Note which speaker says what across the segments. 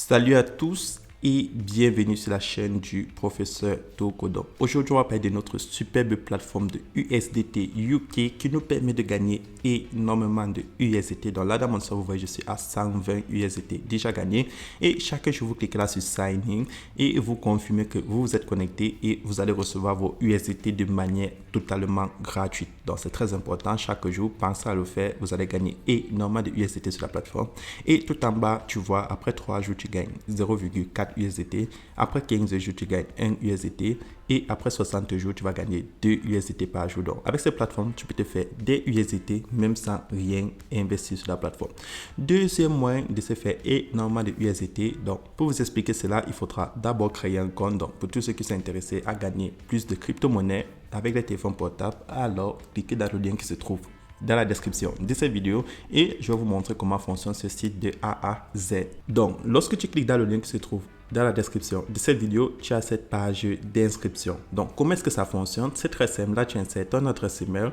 Speaker 1: Salut à tous et bienvenue sur la chaîne du professeur Tokodon. Aujourd'hui, on va parler de notre superbe plateforme de USDT UK qui nous permet de gagner énormément de USDT. Donc là, dans mon serveur, vous voyez, je suis à 120 USDT déjà gagné. Et chaque jour, vous cliquez là sur Sign In et vous confirmez que vous vous êtes connecté et vous allez recevoir vos USDT de manière totalement gratuite. Donc c'est très important. Chaque jour, pensez à le faire. Vous allez gagner énormément de USDT sur la plateforme. Et tout en bas, tu vois, après 3 jours, tu gagnes 0,4 USDT. Après 15 jours, tu gagnes 1 USDT. Et après 60 jours, tu vas gagner 2 USDT par jour. Donc, avec cette plateforme, tu peux te faire des USDT même sans rien investir sur la plateforme. Deuxième moyen de se faire énormément de USDT. Donc, pour vous expliquer cela, il faudra d'abord créer un compte. Donc, pour tous ceux qui sont intéressés à gagner plus de crypto-monnaies avec les téléphones portables, alors cliquez dans le lien qui se trouve dans la description de cette vidéo et je vais vous montrer comment fonctionne ce site de A à Z. Donc, lorsque tu cliques dans le lien qui se trouve dans la description de cette vidéo, tu as cette page d'inscription. Donc, comment est-ce que ça fonctionne? C'est très simple. Là, tu insères ton adresse email.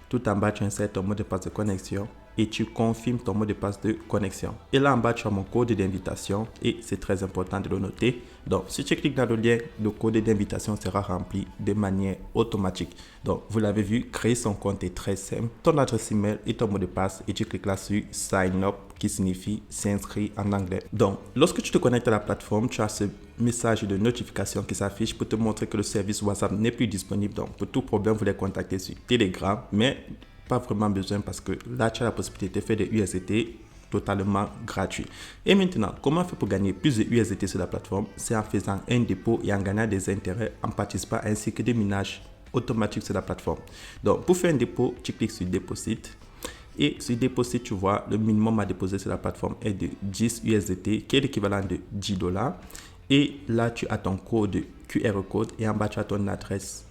Speaker 1: Tout en bas, tu insères ton mot de passe de connexion et tu confirmes ton mot de passe de connexion. Et là en bas, tu as mon code d'invitation et c'est très important de le noter. Donc, si tu cliques dans le lien, le code d'invitation sera rempli de manière automatique. Donc, vous l'avez vu, créer son compte est très simple. Ton adresse email et ton mot de passe et tu cliques là sur Sign Up qui signifie s'inscrire en anglais. Donc, lorsque tu te connectes à la plateforme, tu as ce message de notification qui s'affiche pour te montrer que le service WhatsApp n'est plus disponible. Donc, pour tout problème, vous les contactez sur Telegram, mais pas vraiment besoin parce que là, tu as la possibilité de faire des USDT totalement gratuit. Et maintenant, comment faire pour gagner plus de USDT sur la plateforme? C'est en faisant un dépôt et en gagnant des intérêts en participant ainsi que des minages automatiques sur la plateforme. Donc, pour faire un dépôt, tu cliques sur Deposit. Et sur Deposit, tu vois, le minimum à déposer sur la plateforme est de 10 USDT, qui est l'équivalent de 10 $. Et là, tu as ton code QR code et en bas, tu as ton adresse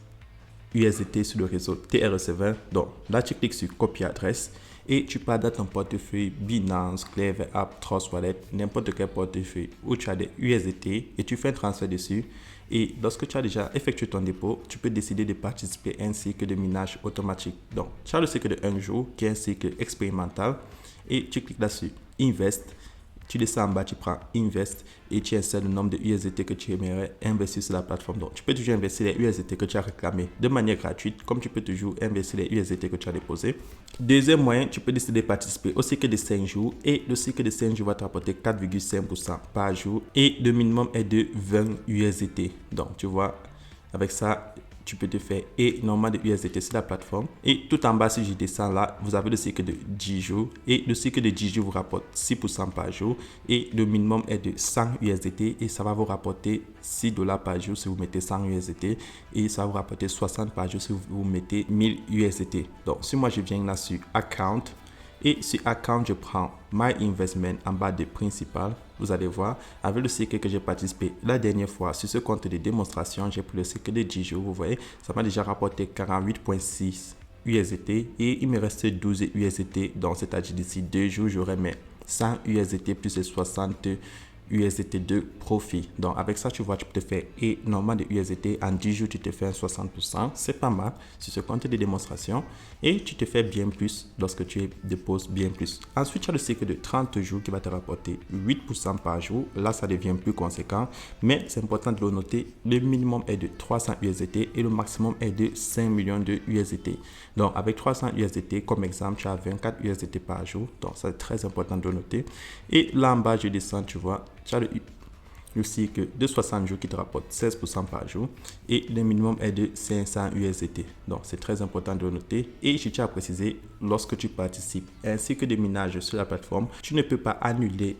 Speaker 1: USDT sur le réseau TRC20. Donc là, tu cliques sur copier adresse et tu pars dans ton portefeuille Binance, Clever App, Trust Wallet, n'importe quel portefeuille où tu as des USDT et tu fais un transfert dessus. Et lorsque tu as déjà effectué ton dépôt, tu peux décider de participer à un cycle de minage automatique. Donc, tu as le cycle de 1 jour qui est un cycle expérimental et tu cliques là-dessus Invest. Tu descends en bas, tu prends Invest et tu insères le nombre de USDT que tu aimerais investir sur la plateforme. Donc, tu peux toujours investir les USDT que tu as réclamés de manière gratuite, comme tu peux toujours investir les USDT que tu as déposés. Deuxième moyen, tu peux décider de participer au cycle de 5 jours et le cycle de 5 jours va te rapporter 4,5% par jour et le minimum est de 20 USDT. Donc, tu vois, avec ça, tu peux te faire énormément de USDT sur la plateforme. Et tout en bas, si je descends là, vous avez le cycle de 10 jours. Et le cycle de 10 jours vous rapporte 6% par jour. Et le minimum est de 100 USDT. Et ça va vous rapporter 6 $ par jour si vous mettez 100 USDT. Et ça va vous rapporter 60 par jour si vous mettez 1000 USDT. Donc, si moi je viens là sur Account. Et sur Account, je prends My Investment en bas de Principal. Vous allez voir, avec le cycle que j'ai participé la dernière fois sur ce compte de démonstration, j'ai pris le cycle de 10 jours. Vous voyez, ça m'a déjà rapporté 48,6 USDT et il me restait 12 USDT. Donc, c'est-à-dire d'ici 2 jours, j'aurai mes 100 USDT plus les 60 USDT de profit. Donc, avec ça, tu vois, tu peux te faire énormément de USDT. En 10 jours, tu te fais un 60%. C'est pas mal sur ce compte de démonstration. Et tu te fais bien plus lorsque tu déposes bien plus. Ensuite, tu as le cycle de 30 jours qui va te rapporter 8% par jour. Là, ça devient plus conséquent. Mais c'est important de le noter. Le minimum est de 300 USDT et le maximum est de 5 millions de USDT. Donc, avec 300 USDT, comme exemple, tu as 24 USDT par jour. Donc, c'est très important de le noter. Et là en bas, je descends, tu vois. Tu as le cycle de 60 jours qui te rapporte 16% par jour et le minimum est de 500 USDT. Donc, c'est très important de le noter. Et je tiens à préciser, lorsque tu participes à un cycle de minage sur la plateforme, tu ne peux pas annuler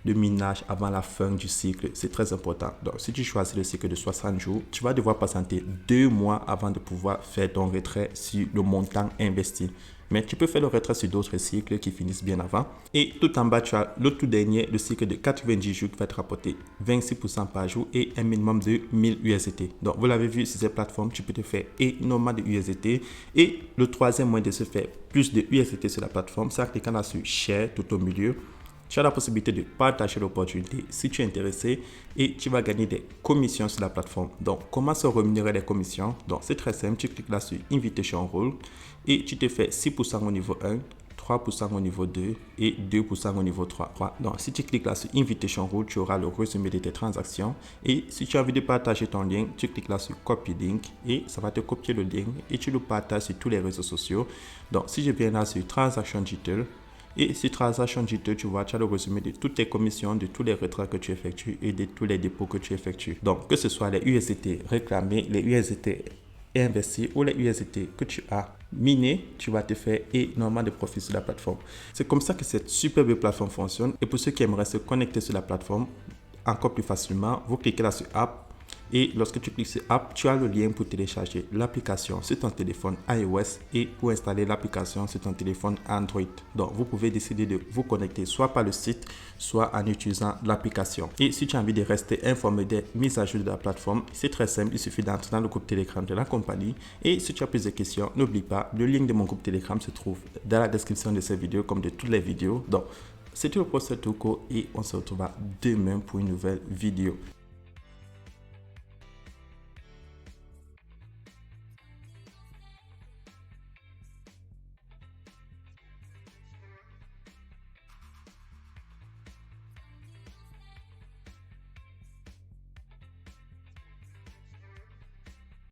Speaker 1: le minage avant la fin du cycle. C'est très important. Donc, si tu choisis le cycle de 60 jours, tu vas devoir patienter 2 mois avant de pouvoir faire ton retrait sur le montant investi. Mais tu peux faire le retrait sur d'autres cycles qui finissent bien avant. Et tout en bas, tu as le tout dernier, le cycle de 90 jours qui va te rapporter 26% par jour et un minimum de 1000 USDT. Donc, vous l'avez vu sur ces plateformes, tu peux te faire énormément de USDT. Et le troisième moyen de se faire plus de USDT sur la plateforme, c'est en cliquant là sur Share tout au milieu. Tu as la possibilité de partager l'opportunité si tu es intéressé et tu vas gagner des commissions sur la plateforme. Donc, comment se rémunérer les commissions? Donc, c'est très simple. Tu cliques là sur Invitation Role et tu te fais 6% au niveau 1, 3% au niveau 2 et 2% au niveau 3. Donc, si tu cliques là sur Invitation Rule, tu auras le résumé de tes transactions. Et si tu as envie de partager ton lien, tu cliques là sur Copy Link et ça va te copier le lien et tu le partages sur tous les réseaux sociaux. Donc, si je viens là sur Transaction Digital, et sur Transaction Digital, tu vois, tu as le résumé de toutes tes commissions, de tous les retraits que tu effectues et de tous les dépôts que tu effectues. Donc, que ce soit les USDT réclamés, les USDT investis ou les USDT que tu as minés, tu vas te faire énormément de profits sur la plateforme. C'est comme ça que cette superbe plateforme fonctionne. Et pour ceux qui aimeraient se connecter sur la plateforme encore plus facilement, vous cliquez là sur App. Et lorsque tu cliques sur App, tu as le lien pour télécharger l'application sur ton téléphone iOS et pour installer l'application sur ton téléphone Android. Donc, vous pouvez décider de vous connecter soit par le site, soit en utilisant l'application. Et si tu as envie de rester informé des mises à jour de la plateforme, c'est très simple. Il suffit d'entrer dans le groupe Telegram de la compagnie. Et si tu as plus de questions, n'oublie pas, le lien de mon groupe Telegram se trouve dans la description de cette vidéo comme de toutes les vidéos. Donc, c'était le professeur Toko et on se retrouvera demain pour une nouvelle vidéo.